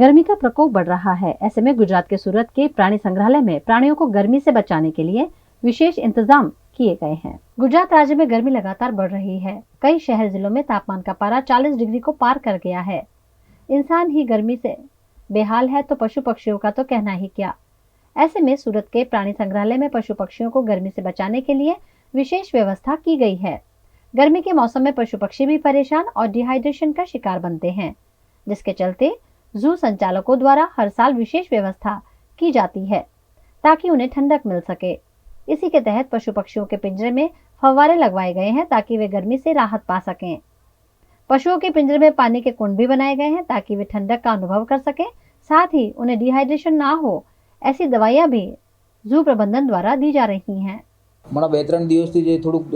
गर्मी का प्रकोप बढ़ रहा है। ऐसे में गुजरात के सूरत के प्राणी संग्रहालय में प्राणियों को गर्मी से बचाने के लिए विशेष इंतजाम किए गए हैं। गुजरात राज्य में गर्मी लगातार बढ़ रही है। कई शहर जिलों में तापमान का पारा 40 डिग्री को पार कर गया है। इंसान ही गर्मी से बेहाल है तो पशु पक्षियों का तो कहना ही क्या। ऐसे में सूरत के प्राणी संग्रहालय में पशु पक्षियों को गर्मी से बचाने के लिए विशेष व्यवस्था की गई है। गर्मी के मौसम में पशु पक्षी भी परेशान और डिहाइड्रेशन का शिकार बनते हैं, जिसके चलते जू संचालकों द्वारा हर साल विशेष व्यवस्था की जाती है ताकि उन्हें ठंडक मिल सके। इसी के तहत पशु पक्षियों के पिंजरे में फव्वारे लगवाए गए हैं ताकि वे गर्मी से राहत पा सकें। पशुओं के पिंजरे में पानी के कुंड भी बनाए गए हैं ताकि वे ठंडक का अनुभव कर सकें। साथ ही उन्हें डिहाइड्रेशन ना हो, ऐसी दवाइयां भी जू प्रबंधन द्वारा दी जा रही हैं। हमारा 2-3 દિવસથી જે થોડુંક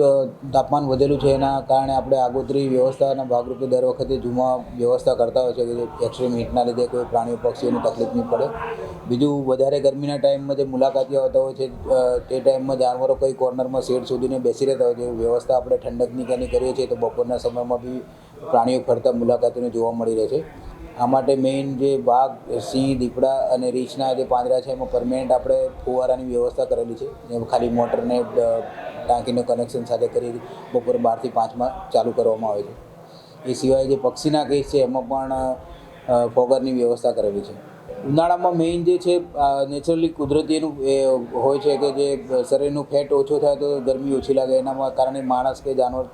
તાપમાન વધેલું છે એના કારણે આપણે આગોતરી વ્યવસ્થાના ભાગરૂપે દર વખતે ઝૂમાં વ્યવસ્થા કરતા હોય છે કે એક્સ્ટ્રીમ હીટના લીધે કોઈ પ્રાણીઓ પક્ષીઓને તકલીફ નહીં પડે। બીજું વધારે ગરમીના ટાઈમમાં જે મુલાકાતીઓ આવતા હોય છે તે ટાઈમમાં જાનવરો કઈ કોર્નરમાં શેડ શોધીને બેસી રહેતા હોય છે, વ્યવસ્થા આપણે ઠંડકની કેની કરીએ છીએ તો બપોરના સમયમાં બી પ્રાણીઓ ફરતા મુલાકાતીઓને જોવા મળી રહે છે। આ માટે મેઇન જે વાઘ, સિંહ, દીપડા અને રીંછના જે પાંદડા છે એમાં પરમેનન્ટ આપણે ફુવારાની વ્યવસ્થા કરેલી છે। જેમાં ખાલી મોટરને ટાંકીનું કનેક્શન સાથે કરી બપોરે 12 થી 5માં ચાલુ કરવામાં આવે છે। એ સિવાય જે પક્ષીના કેસ છે એમાં પણ ફોગરની વ્યવસ્થા કરેલી છે। ઉનાળામાં મેઇન જે છે નેચરલી કુદરતી એનું હોય છે કે જે શરીરનું ફેટ ઓછો થાય તો ગરમી ઓછી લાગે, એના કારણે માણસ કે જાનવર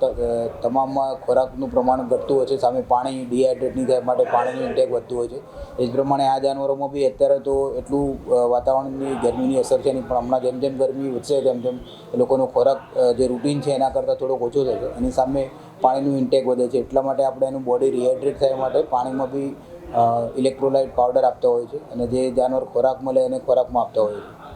તમામમાં ખોરાકનું પ્રમાણ ઘટતું હોય છે, સામે પાણી ડિહાઇડ્રેટ નહીં થાય માટે પાણીનું ઇન્ટેક વધતું હોય છે। એ જ પ્રમાણે આ જાનવરોમાં બી અત્યારે તો એટલું વાતાવરણની ગરમીની અસર છે નહીં, પણ હમણાં જેમ જેમ ગરમી વધશે તેમ તેમ એ લોકોનો ખોરાક જે રૂટીન છે એના કરતાં થોડોક ઓછો થશે, એની સામે પાણીનું ઇન્ટેક વધે છે। એટલા માટે આપણે એનું બોડી રિહાઇડ્રેટ થાય માટે પાણીમાં બી ઇલેક્ટ્રોલાઇટ પાવડર આપતા હોય છે અને જે જાનવર ખોરાક મળે એને ખોરાકમાં આપતા હોય છે।